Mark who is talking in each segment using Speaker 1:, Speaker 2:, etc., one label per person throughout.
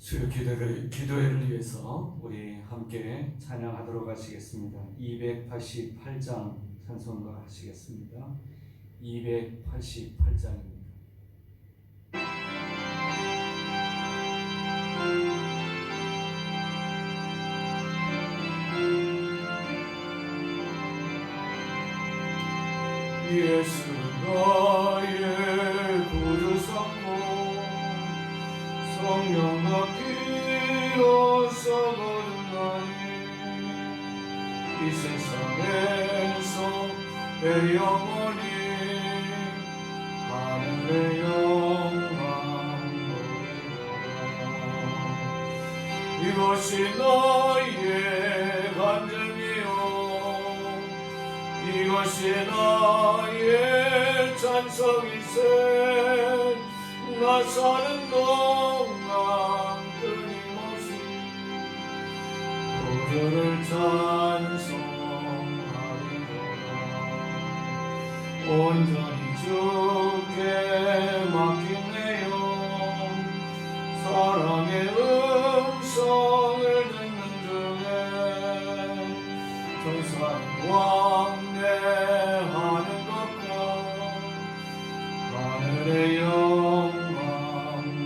Speaker 1: 주의 기도회를 위해서 우리 함께 찬양하도록 하시겠습니다. 288장 찬송가 하시겠습니다. 288장입니다. 예수 나의 구주 삼고 성령과 비로소 거듭나니 이 세상에서 내 영혼이 하늘의 영광 보리라. 이것이 나의 간증이요 이것이 나의 찬송이세. 나 사는 동안 끊임없이 구주를 찬송하리로라. 온전히 주께 맡긴 내 영 사랑의 음성을 듣는 중에 정사는 왕래하는 것과 하늘의 영광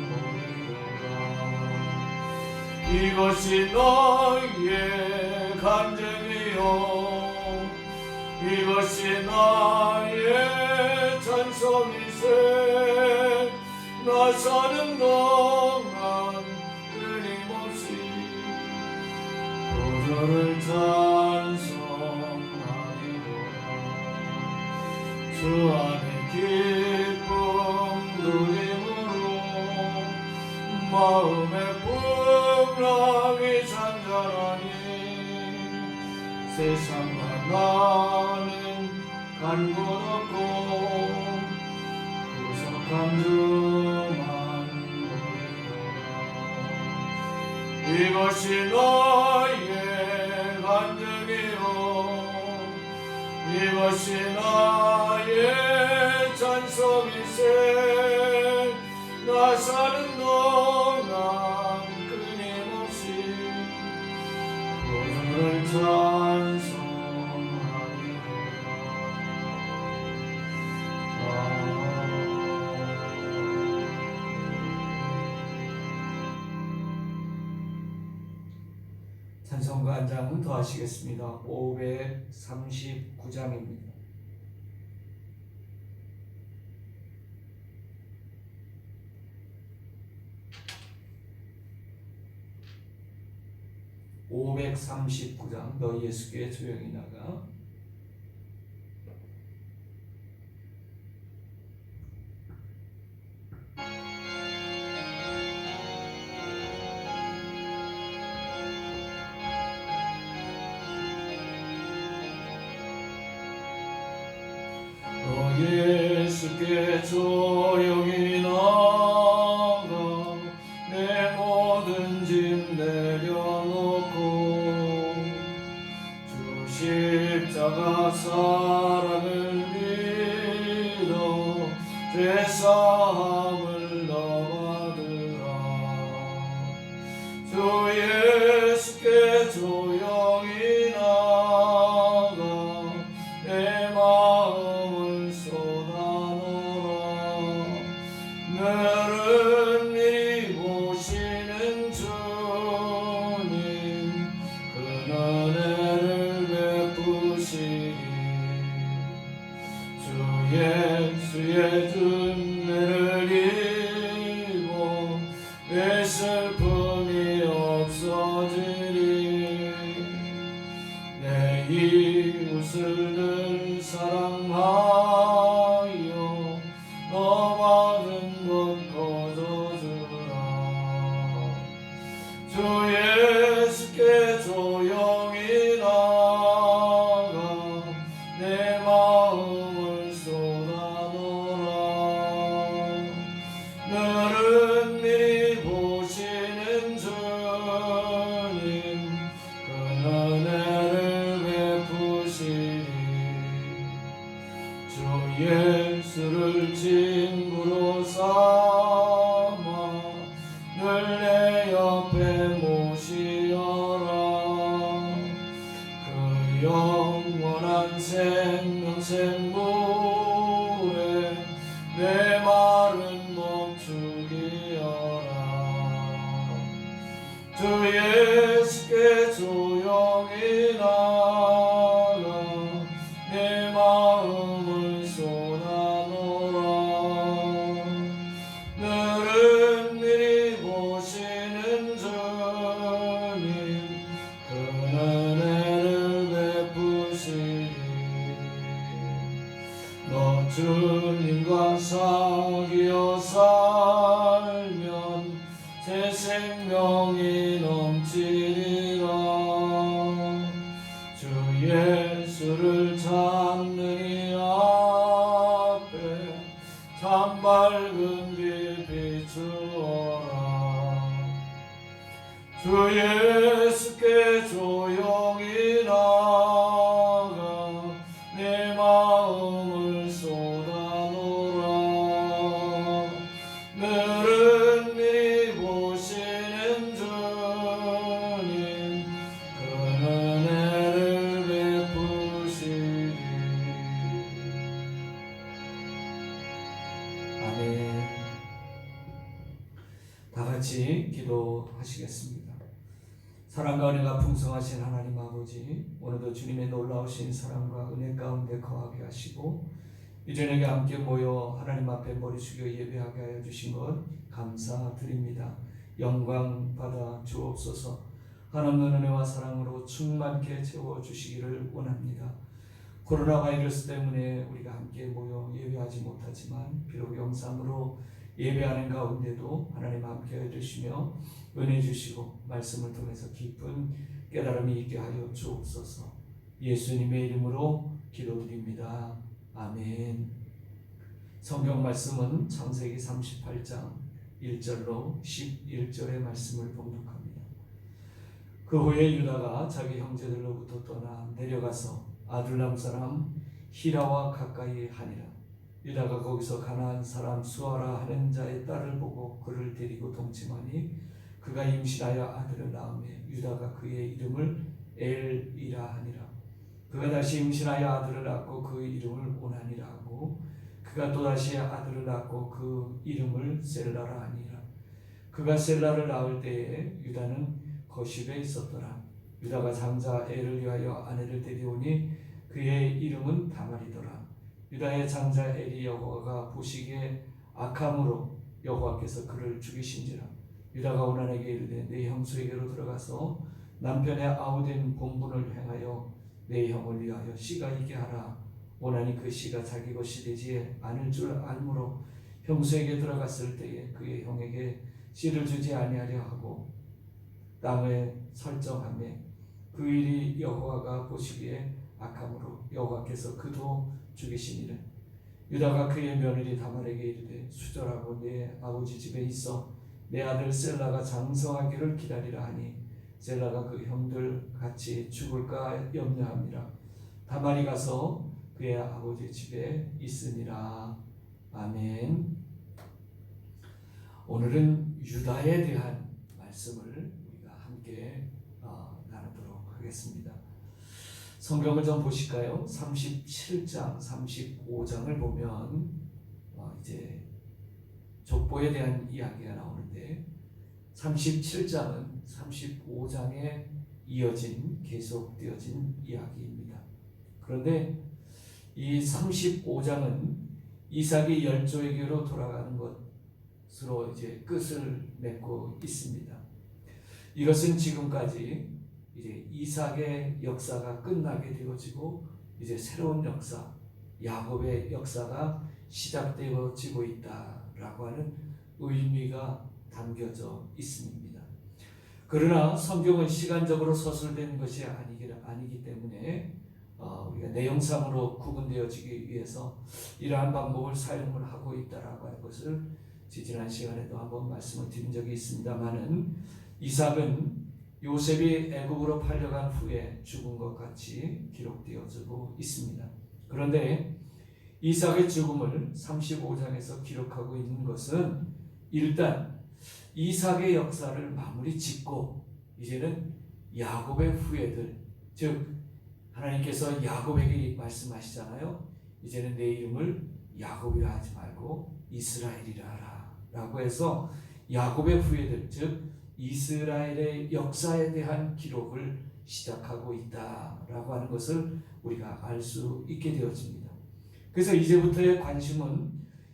Speaker 1: 보리로라. 이것이 너의 간증이요 이것이 나의 찬송이세. 나 사는 동안 끊임없이 구주를 찬송하리로라. 주 안에 기쁨 누림으로 마음의 풍랑이 잔잔하니 세상과 나는 간곳 없고 구속한 주만 보리로라. 이것이 너의 간증이요 이것이 나의 찬송이세. 나 사는 동안 끊임없이 구주를 찬송하리로라. 찬송가 한 장은 더 하시겠습니다. 539장입니다. (539장) 너 예수께 조용히 나가. 너 예수께 조용히 나가 내 모든 짐 내려놓고 주 십자가 사랑을 믿어 죄사함을 너 받으라. 주 예수께 조용히 나가 내 마음을 쏟아놓으라. 너를 미리 보시는 주님 그 은혜를 베푸시리. 주 예수의 은혜를 입어 내 슬픔이 없어지리. 내 이웃을 늘 사랑하여 너 받은 것 거저주라. 주 예수께 조용히 나가 내 마음을 쏟아놓으라. 너를 미리 보시는 주님 그 은혜를 베푸시리. 주 예수를 친구로 삼아 늘 내 옆 사귀어 살면 새 생명이 넘치리라. 주 예수를 찾는 이 앞에 참 밝은 빛 비추어라. 주 예수께 조용히 나가 내 마음을 쏟아놓으라. 늘은 미리 보시는 주님 그 은혜를 베푸시리. 아멘. 다 같이 기도하시겠습니다. 사랑과 은혜가 풍성하신 하나님 아버지, 오늘도 주님의 놀라우신 사랑과 은혜 가운데 거하게 하시고 이 저녁에 함께 모여 하나님 앞에 머리 숙여 예배하게 하여 주신 것 감사드립니다. 영광 받아 주옵소서. 하나님의 은혜와 사랑으로 충만케 채워주시기를 원합니다. 코로나 바이러스 때문에 우리가 함께 모여 예배하지 못하지만 비록 영상으로 예배하는 가운데도 하나님 함께 해주시며 은혜 주시고 말씀을 통해서 깊은 깨달음이 있게 하여 주옵소서. 예수님의 이름으로 기도드립니다. 아멘. 성경 말씀은 창세기 38장 1절로 11절의 말씀을 봉독합니다. 그 후에 유다가 자기 형제들로부터 떠나 내려가서 아둘람 사람 히라와 가까이 하니라. 유다가 거기서 가나안 사람 수아라 하는 자의 딸을 보고 그를 데리고 동침하니 그가 임신하여 아들을 낳으매 유다가 그의 이름을 엘이라 하니라. 그가 다시 임신하여 아들을 낳고 그 이름을 오나니라 하고 그가 또다시 아들을 낳고 그 이름을 셀라라 하니라. 그가 셀라를 낳을 때에 유다는 거십에 있었더라. 유다가 장자 엘을 위하여 아내를 데려오니 그의 이름은 다말이더라. 유다의 장자 엘이 여호와가 보시기에 악함으로 여호와께서 그를 죽이신지라. 유다가 오난에게 이르되 내 형수에게로 들어가서 남편의 아우된 본분을 행하여 내 형을 위하여 씨가 있게 하라. 오난이 그 씨가 자기 것이 되지 않을 줄 알므로 형수에게 들어갔을 때에 그의 형에게 씨를 주지 아니하려 하고 땅에 설정하매 그 일이 여호와가 보시기에 악함으로 여호와께서 그도 죽이시니라. 유다가 그의 며느리 다말에게 이르되 수절하고 내 아버지 집에 있어 내 아들 셀라가 장성하기를 기다리라 하니 셀라가 그 형들 같이 죽을까 염려함이라. 다말이 가서 그의 아버지 집에 있으니라. 아멘. 오늘은 유다에 대한 말씀을 우리가 함께 나누도록 하겠습니다. 성경을 좀 보실까요? 37장, 35장을 보면 이제 족보에 대한 이야기가 나오는데 37장은 35장에 이어진 계속되어진 이야기입니다. 그런데 이 35장은 이삭이 열조에게로 돌아가는 것으로 이제 끝을 맺고 있습니다. 이것은 지금까지 이제 이삭의 역사가 끝나게 되어지고 이제 새로운 역사, 야곱의 역사가 시작되어지고 있다라고 하는 의미가 담겨져 있습니다. 그러나 성경은 시간적으로 서술된 것이 아니기 때문에 우리가 내용상으로 구분되어지기 위해서 이러한 방법을 사용을 하고 있다라고 하는 것을 지난 시간에도 한번 말씀을 드린 적이 있습니다만은 이삭은 요셉이 애굽으로 팔려간 후에 죽은 것 같이 기록되어지고 있습니다. 그런데 이삭의 죽음을 35장에서 기록하고 있는 것은 일단 이삭의 역사를 마무리 짓고 이제는 야곱의 후예들, 즉 하나님께서 야곱에게 말씀하시잖아요. 이제는 내 이름을 야곱이라 하지 말고 이스라엘이라 하라 라고 해서 야곱의 후예들, 즉 이스라엘의 역사에 대한 기록을 시작하고 있다라고 하는 것을 우리가 알 수 있게 되어집니다. 그래서 이제부터의 관심은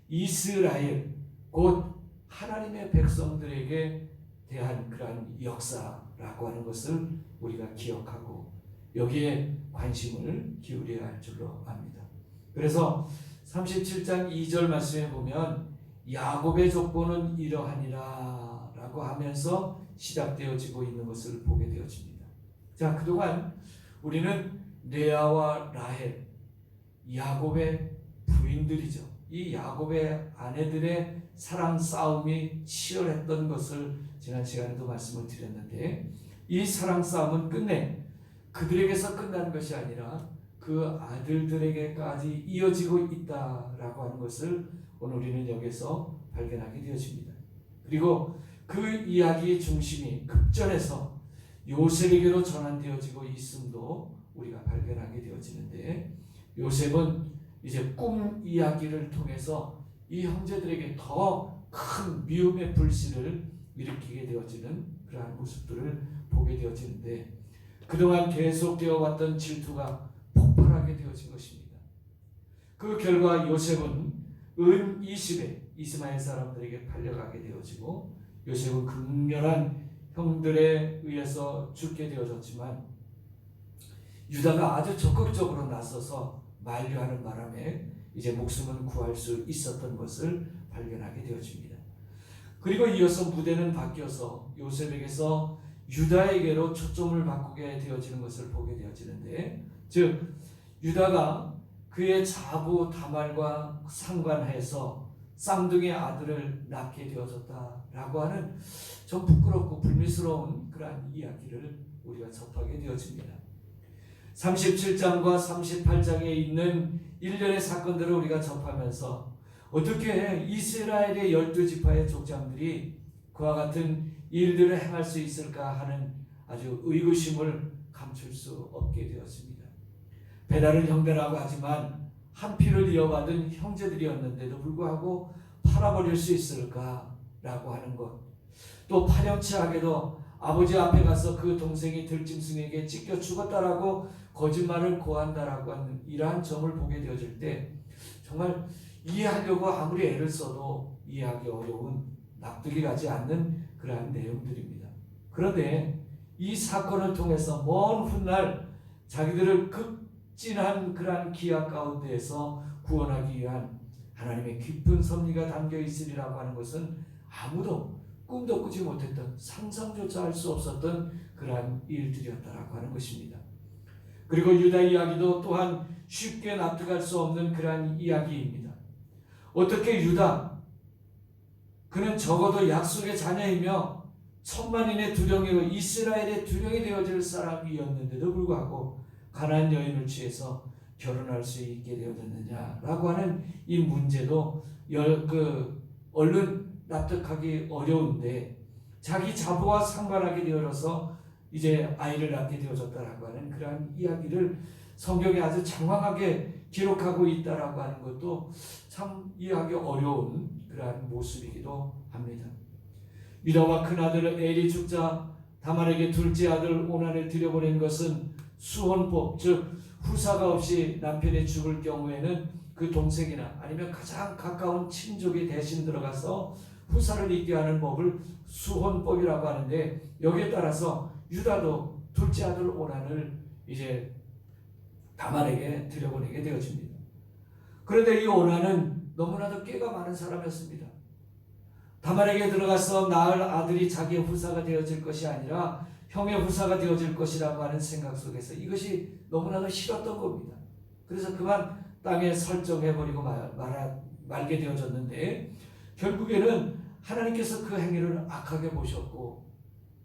Speaker 1: 이스라엘, 곧 하나님의 백성들에게 대한 그러한 역사라고 하는 것을 우리가 기억하고 여기에 관심을 기울여야 할 줄로 압니다. 그래서 37장 2절 말씀에 보면 야곱의 족보는 이러하니라 라고 하면서 시작되어지고 있는 것을 보게 되어집니다. 자, 그동안 우리는 레아와 라헬, 야곱의 부인들이죠. 이 야곱의 아내들의 사랑 싸움이 치열했던 것을 지난 시간에도 말씀을 드렸는데, 이 사랑 싸움은 끝내 그들에게서 끝난 것이 아니라 그 아들들에게까지 이어지고 있다라고 하는 것을 오늘 우리는 여기서 발견하게 되어집니다. 그리고 그 이야기의 중심이 급전해서 요셉에게로 전환되어지고 있음도 우리가 발견하게 되어지는데, 요셉은 이제 꿈 이야기를 통해서 이 형제들에게 더 큰 미움의 불씨를 일으키게 되어지는 그러한 모습들을 보게 되어지는데, 그동안 계속되어 왔던 질투가 폭발하게 되어진 것입니다. 그 결과 요셉은 은 20에 이스마엘 사람들에게 팔려가게 되어지고, 요셉은 극렬한 형들에 의해서 죽게 되어졌지만, 유다가 아주 적극적으로 나서서 만류하는 바람에 이제 목숨은 구할 수 있었던 것을 발견하게 되어집니다. 그리고 이어서 무대는 바뀌어서 요셉에게서 유다에게로 초점을 바꾸게 되어지는 것을 보게 되어지는데, 즉 유다가 그의 자부 다말과 상관해서 쌍둥이 아들을 낳게 되어졌다라고 하는 좀 부끄럽고 불미스러운 그러한 이야기를 우리가 접하게 되어집니다. 37장과 38장에 있는 일련의 사건들을 우리가 접하면서 어떻게 이스라엘의 12지파의 족장들이 그와 같은 일들을 행할 수 있을까 하는 아주 의구심을 감출 수 없게 되었습니다. 베라를 형제라고 하지만 한 피를 이어받은 형제들이었는데도 불구하고 팔아버릴 수 있을까라고 하는 것, 또 파렴치하게도 아버지 앞에 가서 그 동생이 들짐승에게 찢겨 죽었다라고 거짓말을 고한다라고 하는 이러한 점을 보게 되어질 때 정말 이해하려고 아무리 애를 써도 이해하기 어려운, 납득이 가지 않는 그러한 내용들입니다. 그런데 이 사건을 통해서 먼 훗날 자기들을 극진한 그러한 기약 가운데에서 구원하기 위한 하나님의 깊은 섭리가 담겨 있으리라고 하는 것은 아무도 꿈도 꾸지 못했던, 상상조차 할 수 없었던 그러한 일들이었다라고 하는 것입니다. 그리고 유다 이야기도 또한 쉽게 납득할 수 없는 그러한 이야기입니다. 어떻게 유다, 그는 적어도 약속의 자녀이며 천만인의 두령이로 이스라엘의 두령이 되어질 사람이었는데도 불구하고 가나안 여인을 취해서 결혼할 수 있게 되어졌느냐라고 하는 이 문제도 얼른 납득하기 어려운데, 자기 자부와 상관하게 되어서 이제 아이를 낳게 되어졌다라고 하는 그러한 이야기를 성경에 아주 장황하게 기록하고 있다라고 하는 것도 참 이해하기 어려운 그러한 모습이기도 합니다. 유다와 큰아들 엘이 죽자 다말에게 둘째 아들 오난을 들여보낸 것은 수혼법, 즉 후사가 없이 남편이 죽을 경우에는 그 동생이나 아니면 가장 가까운 친족이 대신 들어가서 후사를 잇게 하는 법을 수혼법이라고 하는데, 여기에 따라서 유다도 둘째 아들 오난을 이제 다말에게 들여보내게 되어집니다. 그런데 이 오난은 너무나도 꾀가 많은 사람이었습니다. 다말에게 들어가서 낳을 아들이 자기의 후사가 되어질 것이 아니라 형의 후사가 되어질 것이라고 하는 생각 속에서 이것이 너무나도 싫었던 겁니다. 그래서 그만 땅에 설정해버리고 말게 되어졌는데, 결국에는 하나님께서 그 행위를 악하게 보셨고,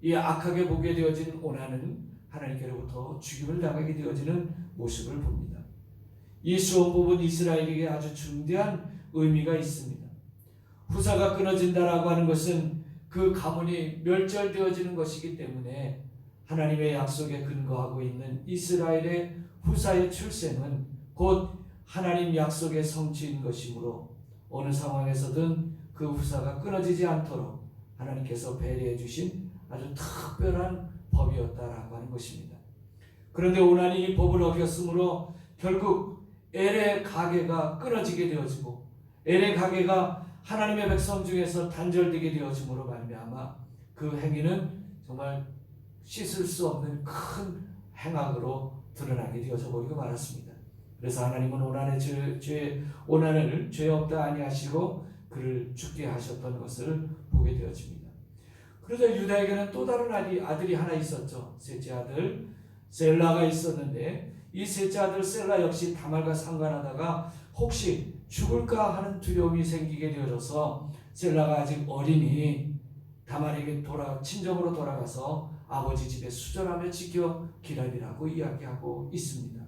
Speaker 1: 이 악하게 보게 되어진 오난은 하나님께로부터 죽임을 당하게 되어지는 모습을 봅니다. 이 수혼법은 이스라엘에게 아주 중대한 의미가 있습니다. 후사가 끊어진다라고 하는 것은 그 가문이 멸절되어지는 것이기 때문에 하나님의 약속에 근거하고 있는 이스라엘의 후사의 출생은 곧 하나님 약속의 성취인 것이므로 어느 상황에서든 그 후사가 끊어지지 않도록 하나님께서 배려해 주신 아주 특별한 법이었다라고 하는 것입니다. 그런데 오난이 이 법을 어겼으므로 결국 엘의 가계가 끊어지게 되어지고, 엘의 가계가 하나님의 백성 중에서 단절되게 되어짐으로 말미암아 그 행위는 정말 씻을 수 없는 큰 행악으로 드러나게 되어져 버리고 말았습니다. 그래서 하나님은 오난을 죄 없다 아니하시고 그를 죽게 하셨던 것을 보게 되어집니다. 그러자 유다에게는 또 다른 아들이 하나 있었죠. 셋째 아들 셀라가 있었는데 이 셋째 아들 셀라 역시 다말과 상관하다가 혹시 죽을까 하는 두려움이 생기게 되어져서 셀라가 아직 어리니 다말에게 친정으로 돌아가서 아버지 집에 수절하며 지켜 기다리라고 이야기하고 있습니다.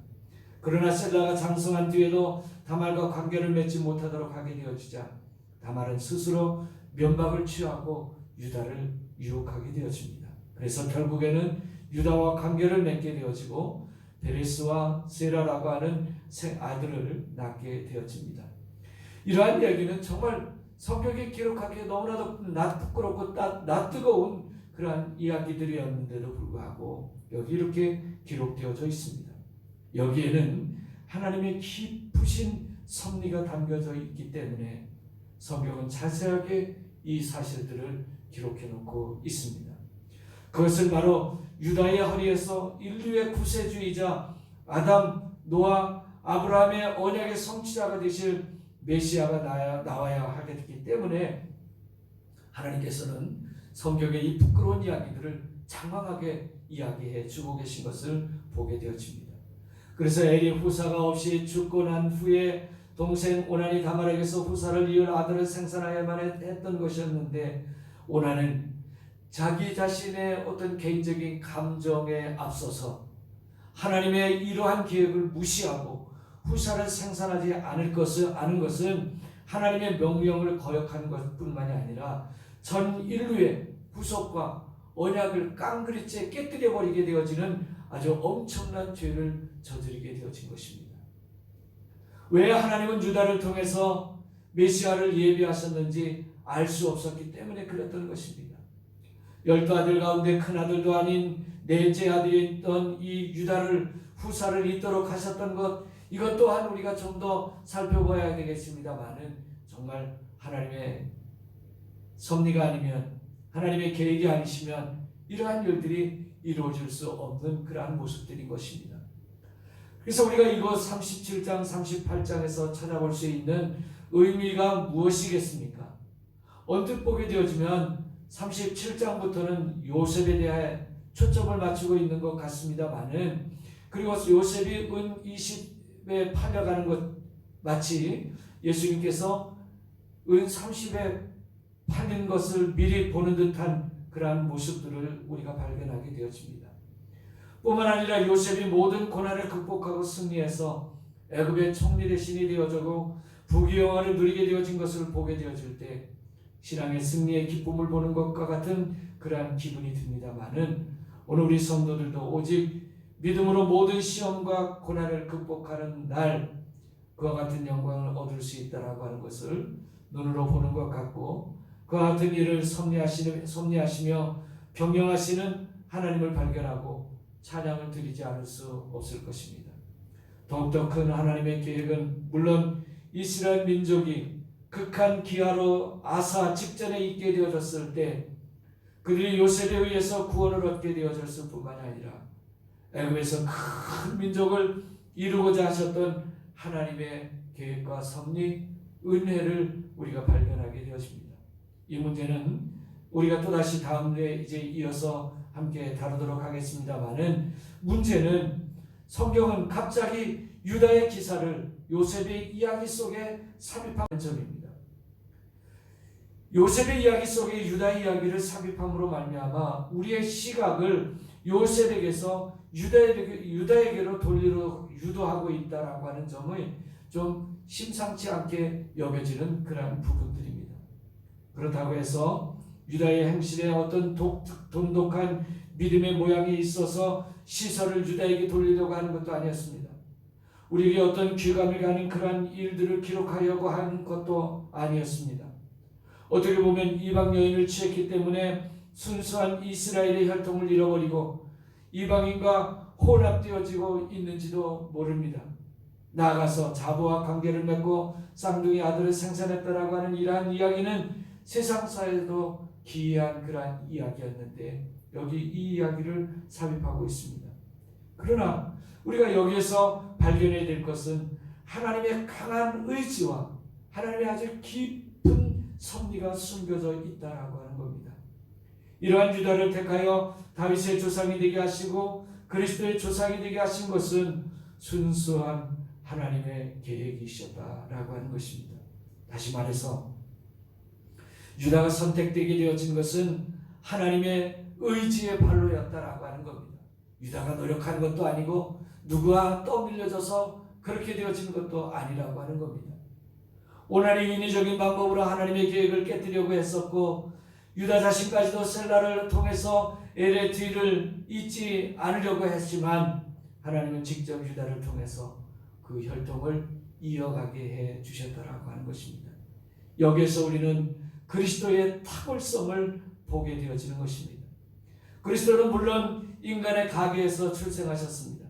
Speaker 1: 그러나 셀라가 장성한 뒤에도 다말과 관계를 맺지 못하도록 하게 되어지자 다말은 스스로 면박을 취하고 유다를 유혹하게 되어집니다. 그래서 결국에는 유다와 관계를 맺게 되어지고 베레스와 세라라고 하는 아들을 낳게 되어집니다. 이러한 이야기는 정말 성경에 기록하기에 너무나도 부끄럽고 뜨거운 그러한 이야기들이었는데도 불구하고 여기 이렇게 기록되어져 있습니다. 여기에는 하나님의 깊으신 섭리가 담겨져 있기 때문에 성경은 자세하게 이 사실들을 기록해 놓고 있습니다. 그것을 바로 유다의 허리에서 인류의 구세주이자 아담, 노아, 아브라함의 언약의 성취자가 되실 메시아가 나와야 하겠기 때문에 하나님께서는 성경의 이 부끄러운 이야기들을 장황하게 이야기해 주고 계신 것을 보게 되어집니다. 그래서 엘이 후사가 없이 죽고 난 후에 동생 오난이 다말에게서 후사를 이을 아들을 생산하여야만 했던 것이었는데 오난은 자기 자신의 어떤 개인적인 감정에 앞서서 하나님의 이러한 계획을 무시하고 후사를 생산하지 아는 것은 하나님의 명령을 거역하는 것뿐만이 아니라 전 인류의 구속과 언약을 깡그리째 깨뜨려 버리게 되어지는 아주 엄청난 죄를 저지르게 되어진 것입니다. 왜 하나님은 유다를 통해서 메시아를 예비하셨는지 알 수 없었기 때문에 그랬던 것입니다. 12아들 가운데 큰 아들도 아닌 넷째 아들이었던 이 유다를 후사를 잇도록 하셨던 것, 이것 또한 우리가 좀 더 살펴봐야 되겠습니다만은 정말 하나님의 섭리가 아니면 하나님의 계획이 아니시면 이러한 일들이 이루어질 수 없는 그러한 모습들인 것입니다. 그래서 우리가 이거 37장 38장에서 찾아볼 수 있는 의미가 무엇이겠습니까? 언뜻 보게 되어지면 37장부터는 요셉에 대해 초점을 맞추고 있는 것 같습니다만은, 그리고 요셉이 은 20에 팔려가는 것 마치 예수님께서 은 30에 팔린 것을 미리 보는 듯한 그러한 모습들을 우리가 발견하게 되어집니다. 뿐만 아니라 요셉이 모든 고난을 극복하고 승리해서 애굽의 총리 대신이 되어지고 부귀영화를 누리게 되어진 것을 보게 되어질 때 신앙의 승리의 기쁨을 보는 것과 같은 그러한 기분이 듭니다마는, 오늘 우리 성도들도 오직 믿음으로 모든 시험과 고난을 극복하는 날 그와 같은 영광을 얻을 수 있다라고 하는 것을 눈으로 보는 것 같고, 그와 같은 일을 섭리하시며 경영하시는 하나님을 발견하고 찬양을 드리지 않을 수 없을 것입니다. 더욱더 큰 하나님의 계획은 물론 이스라엘 민족이 극한 기아로 아사 직전에 있게 되어졌을 때 그들이 요셉에 의해서 구원을 얻게 되어졌을 뿐만이 아니라 애굽에서 큰 민족을 이루고자 하셨던 하나님의 계획과 섭리, 은혜를 우리가 발견하게 되었습니다. 이 문제는 우리가 또다시 다음에 이제 이어서 함께 다루도록 하겠습니다만은, 문제는 성경은 갑자기 유다의 기사를 요셉의 이야기 속에 삽입한 점입니다. 요셉의 이야기 속에 유다의 이야기를 삽입함으로 말미암아 우리의 시각을 요셉에게서 유다에게로 돌리려 유도하고 있다라고 하는 점이 좀 심상치 않게 여겨지는 그러한 부분들입니다. 그렇다고 해서 유다의 행실에 어떤 돈독한 믿음의 모양이 있어서 시선을 유다에게 돌리려고 하는 것도 아니었습니다. 우리에게 어떤 귀감을 가는 그러한 일들을 기록하려고 하는 것도 아니었습니다. 어떻게 보면 이방 여인을 취했기 때문에 순수한 이스라엘의 혈통을 잃어버리고 이방인과 혼합되어지고 있는지도 모릅니다. 나아가서 자부와 관계를 맺고 쌍둥이 아들을 생산했다라고 하는 이러한 이야기는 세상사에도 기이한 그러한 이야기였는데 여기 이 이야기를 삽입하고 있습니다. 그러나 우리가 여기에서 발견해야 될 것은 하나님의 강한 의지와 하나님의 아주 깊은 섭리가 숨겨져 있다라고 하는 겁니다. 이러한 유다를 택하여 다윗의 조상이 되게 하시고 그리스도의 조상이 되게 하신 것은 순수한 하나님의 계획이셨다라고 하는 것입니다. 다시 말해서 유다가 선택되게 되어진 것은 하나님의 의지의 발로였다라고 하는 겁니다. 유다가 노력한 것도 아니고 누구와 떠밀려져서 그렇게 되어진 것도 아니라고 하는 겁니다. 오늘의 인위적인 방법으로 하나님의 계획을 깨뜨리려고 했었고 유다 자신까지도 셀라를 통해서 엘의 뒤를 잇지 않으려고 했지만 하나님은 직접 유다를 통해서 그 혈통을 이어가게 해 주셨다라고 하는 것입니다. 여기에서 우리는 그리스도의 탁월성을 보게 되어지는 것입니다. 그리스도는 물론 인간의 가계에서 출생하셨습니다.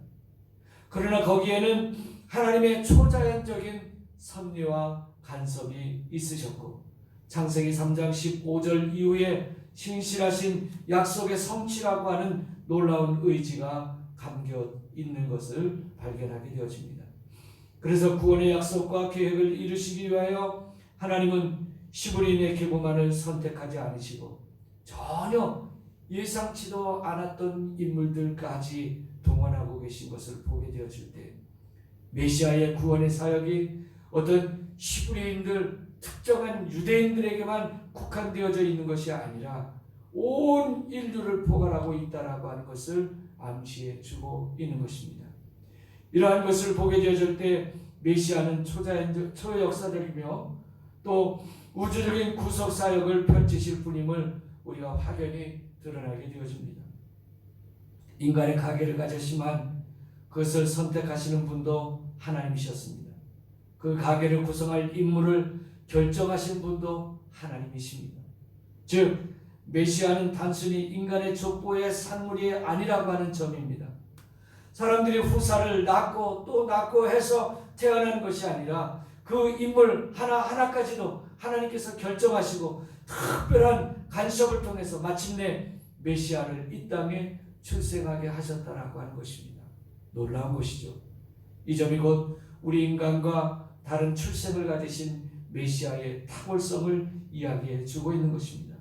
Speaker 1: 그러나 거기에는 하나님의 초자연적인 섭리와 간섭이 있으셨고 창세기 3장 15절 이후에 신실하신 약속의 성취라고 하는 놀라운 의지가 감겨 있는 것을 발견하게 되어집니다. 그래서 구원의 약속과 계획을 이루시기 위하여 하나님은 시브리인의 계보만을 선택하지 않으시고 전혀 예상치도 않았던 인물들까지 동원하고 계신 것을 보게 되어질 때 메시아의 구원의 사역이 어떤 시브리인들 특정한 유대인들에게만 국한되어져 있는 것이 아니라 온 인류를 포괄하고 있다라고 하는 것을 암시해 주고 있는 것입니다. 이러한 것을 보게 되어질 때 메시아는 초역사적이며 또 우주적인 구속 사역을 펼치실 분임을 우리가 확연히 드러나게 되어집니다. 인간의 가계를 가졌지만 그것을 선택하시는 분도 하나님이셨습니다. 그 가계를 구성할 인물을 결정하신 분도 하나님이십니다. 즉 메시아는 단순히 인간의 족보의 산물이 아니라고 하는 점입니다. 사람들이 후사를 낳고 또 낳고 해서 태어난 것이 아니라 그 인물 하나하나까지도 하나님께서 결정하시고 특별한 간섭을 통해서 마침내 메시아를 이 땅에 출생하게 하셨다라고 하는 것입니다. 놀라운 것이죠. 이 점이 곧 우리 인간과 다른 출생을 가지신 메시아의 탁월성을 이야기해 주고 있는 것입니다.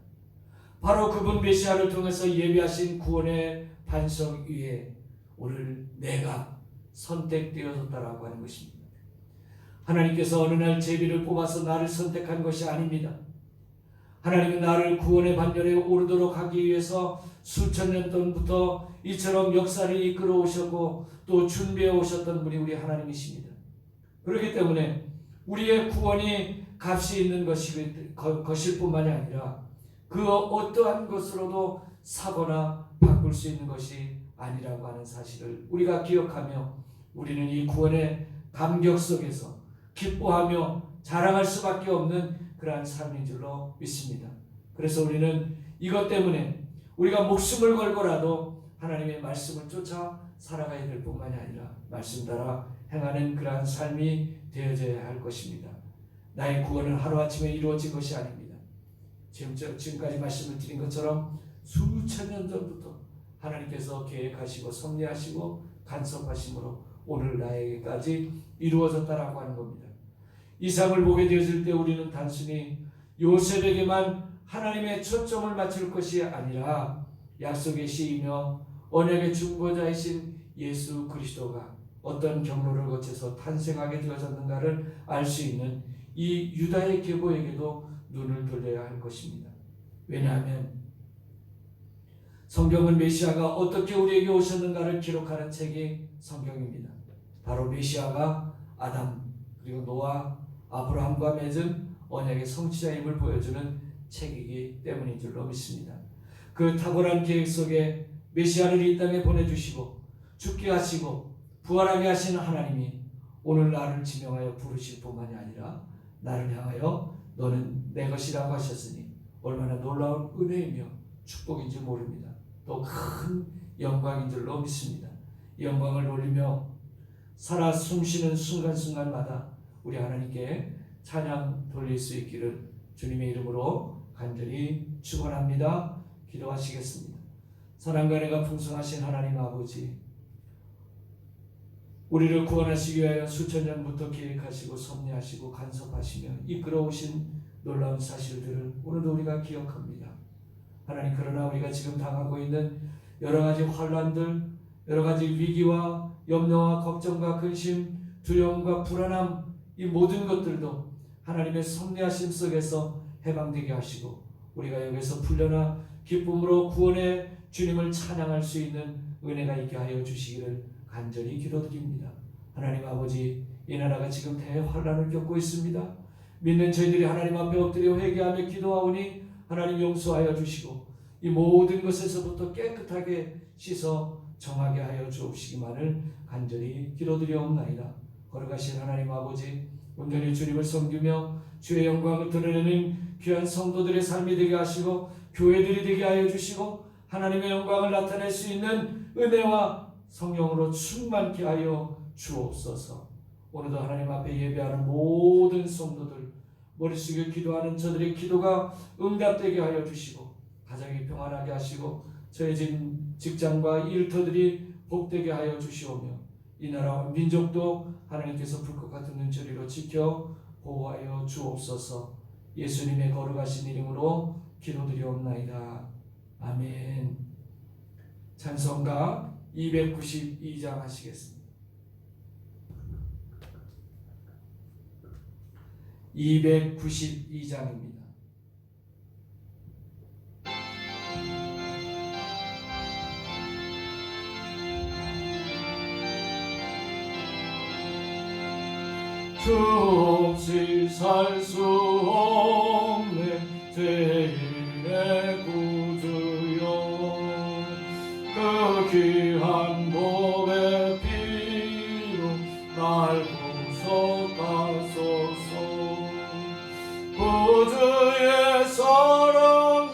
Speaker 1: 바로 그분 메시아를 통해서 예비하신 구원의 반석 위에 오늘 내가 선택되어졌다라고 하는 것입니다. 하나님께서 어느 날 제비를 뽑아서 나를 선택한 것이 아닙니다. 하나님은 나를 구원의 반열에 오르도록 하기 위해서 수천 년 전부터 이처럼 역사를 이끌어 오셨고 또 준비해 오셨던 분이 우리 하나님이십니다. 그렇기 때문에 우리의 구원이 값이 있는 것일 뿐만이 아니라 그 어떠한 것으로도 사거나 바꿀 수 있는 것이 아니라고 하는 사실을 우리가 기억하며 우리는 이 구원의 감격 속에서 기뻐하며 자랑할 수밖에 없는 그러한 삶인 줄로 믿습니다. 그래서 우리는 이것 때문에 우리가 목숨을 걸고라도 하나님의 말씀을 쫓아 살아가야 될 뿐만이 아니라 말씀 따라 행하는 그러한 삶이 되어져야 할 것입니다. 나의 구원은 하루아침에 이루어진 것이 아닙니다. 지금까지 말씀을 드린 것처럼 수천 년 전부터 하나님께서 계획하시고 섭리하시고 간섭하심으로 오늘 나에게까지 이루어졌다라고 하는 겁니다. 이 삶을 보게 되어질 때 우리는 단순히 요셉에게만 하나님의 초점을 맞출 것이 아니라 약속의 시이며 언약의 중보자이신 예수 그리스도가 어떤 경로를 거쳐서 탄생하게 되어졌는가를 알 수 있는 이 유다의 계보에게도 눈을 돌려야 할 것입니다. 왜냐하면 성경은 메시아가 어떻게 우리에게 오셨는가를 기록하는 책이 성경입니다. 바로 메시아가 아담 그리고 노아 아브라함과 맺은 언약의 성취자임을 보여주는 책이기 때문인 줄로 믿습니다. 그 탁월한 계획 속에 메시아를 이 땅에 보내주시고 죽게 하시고 부활하게 하시는 하나님이 오늘 나를 지명하여 부르실 뿐만이 아니라 나를 향하여 너는 내 것이라고 하셨으니 얼마나 놀라운 은혜이며 축복인지 모릅니다. 또 큰 영광인 줄로 믿습니다. 이 영광을 올리며 살아 숨쉬는 순간순간마다 우리 하나님께 찬양 돌릴 수 있기를 주님의 이름으로 간절히 축원합니다. 기도하시겠습니다. 사랑과 은혜가 풍성하신 하나님 아버지, 우리를 구원하시기 위하여 수천 년부터 계획하시고 섭리하시고 간섭하시며 이끌어오신 놀라운 사실들을 오늘도 우리가 기억합니다. 하나님, 그러나 우리가 지금 당하고 있는 여러 가지 환난들, 여러 가지 위기와 염려와 걱정과 근심, 두려움과 불안함, 이 모든 것들도 하나님의 섭리하심 속에서 해방되게 하시고 우리가 여기서 풀려나 기쁨으로 구원의 주님을 찬양할 수 있는 은혜가 있게 하여 주시기를 간절히 기도드립니다. 하나님 아버지, 이 나라가 지금 대환란을 겪고 있습니다. 믿는 저희들이 하나님 앞에 엎드려 회개하며 기도하오니 하나님 용서하여 주시고 이 모든 것에서부터 깨끗하게 씻어 정하게 하여 주옵시기만을 간절히 기도드리옵나이다. 거룩하신 하나님 아버지, 온전히 주님을 섬기며 주의 영광을 드러내는 귀한 성도들의 삶이 되게 하시고 교회들이 되게 하여 주시고 하나님의 영광을 나타낼 수 있는 은혜와 성령으로 충만케 하여 주옵소서. 오늘도 하나님 앞에 예배하는 모든 성도들, 머리 숙여 기도하는 저들의 기도가 응답되게 하여 주시고 가정이 평안하게 하시고 저희 직장과 일터들이 복되게 하여 주시오며 이 나라와 민족도 하나님께서 불꽃 같은 눈초리로 지켜 보호하여 주옵소서. 예수님의 거룩하신 이름으로 기도드리옵나이다. 아멘. 찬송가 292장 하시겠습니다. 292장입니다. 주 없이 살 수 없네 죄인의 구주여, 그 귀한 보배 피로 날 구속하소서. 구주의 사랑으로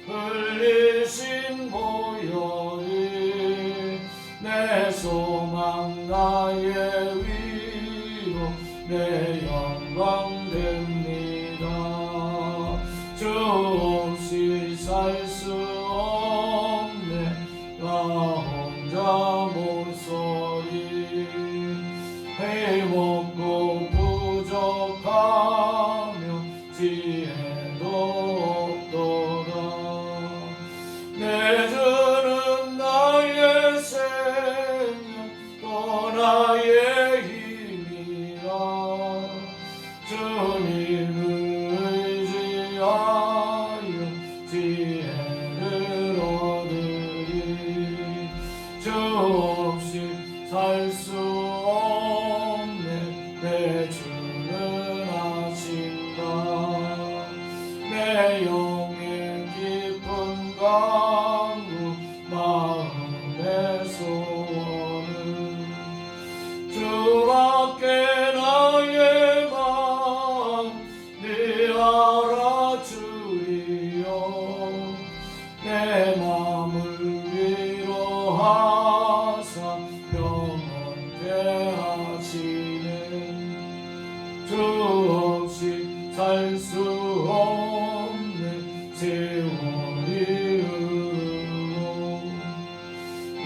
Speaker 1: 흘리신 보혈이 내 소망 나의 내 영광 됩니다. 주 없이 살 수 없네 나 혼자 모서리, 해먹고 부족하며 지혜도 없도다. 내 주는 나의 생명 또 나의 주님을 의지하여 지혜를 얻으리. 주 없이 살 수 없네 내 주는 아신다. 내 영의 깊은 강구 마음의 소원은 주밖에 내 마음을 위로하사 평온케 하시네. 주 없이 살 수 없네 세월이 흐르고 이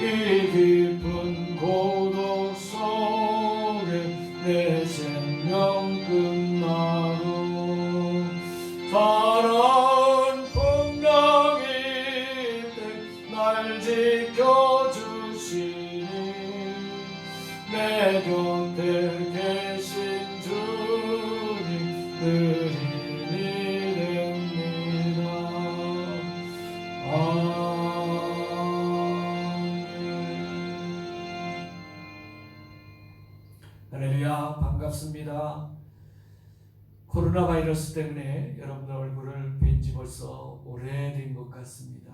Speaker 1: 깊은 고독 속에 내 생명 끝나고 사랑은 풍랑이 날 지켜주시니 내 곁에 계신 주님 의인이 됩니다. 아멘. 할렐루야. 반갑습니다. 코로나 바이러스 때문에 여러분들 얼굴을 뵌지 벌써 오래된 것 같습니다.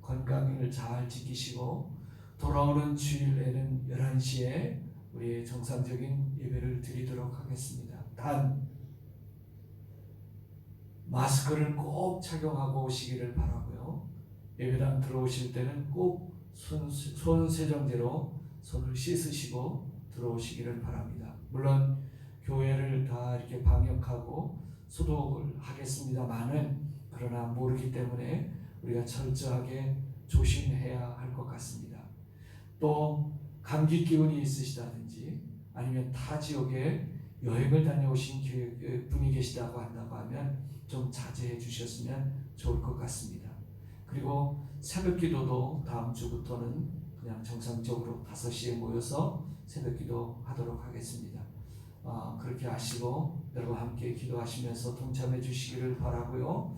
Speaker 1: 건강을 잘 지키시고 돌아오는 주일에는 11시에 우리 정상적인 예배를 드리도록 하겠습니다. 단 마스크를 꼭 착용하고 오시기를 바라고요. 예배당 들어오실 때는 꼭 손 세정제로 손을 씻으시고 들어오시기를 바랍니다. 물론 교회를 다 이렇게 방역하고 소독을 하겠습니다만은 그러나 모르기 때문에 우리가 철저하게 조심해야 할 것 같습니다. 또 감기 기운이 있으시다든지 아니면 타 지역에 여행을 다녀오신 분이 계시다고 한다고 하면 좀 자제해 주셨으면 좋을 것 같습니다. 그리고 새벽 기도도 다음 주부터는 그냥 정상적으로 5시에 모여서 새벽 기도 하도록 하겠습니다. 그렇게 하시고 여러분 함께 기도하시면서 동참해 주시기를 바라고요.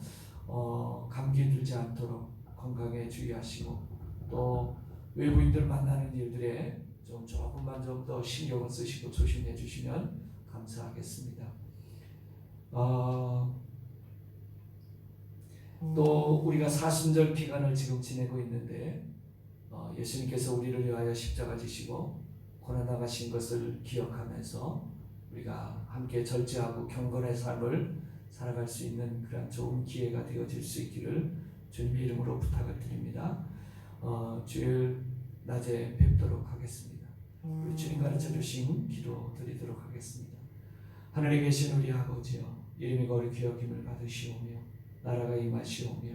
Speaker 1: 감기 들지 않도록 건강에 주의하시고 또 외부인들 만나는 일들에 조금만 좀 더 신경을 쓰시고 조심해 주시면 감사하겠습니다. 또 우리가 사순절 기간을 지금 지내고 있는데 예수님께서 우리를 위하여 십자가 지시고 고난당하신 것을 기억하면서 우리가 함께 절제하고 경건의 삶을 살아갈 수 있는 그런 좋은 기회가 되어질 수 있기를 주님의 이름으로 부탁을 드립니다. 주일 낮에 뵙도록 하겠습니다. 우리 주님 가르쳐 주신 기도 드리도록 하겠습니다. 하늘에 계신 우리 아버지여, 이름이 거룩히 여김을 받으시오며 나라가 임하시오며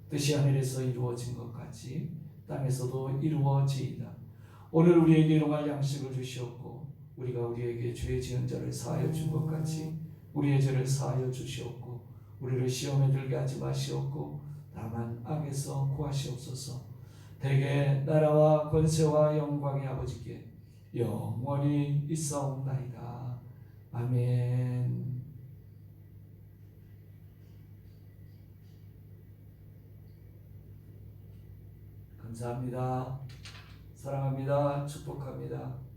Speaker 1: 뜻이 하늘에서 이루어진 것 같이 땅에서도 이루어지이다. 오늘 우리에게 일용할 양식을 주시옵고 우리가 우리에게 죄 지은 자를 사하여 준 것 같이 우리의 죄를 사하여 주시옵고 우리를 시험에 들게 하지 마시옵고 다만 악에서 구하시옵소서. 대개 나라와 권세와 영광이 아버지께 영원히 있사옵나이다. 아멘. 감사합니다. 사랑합니다. 축복합니다.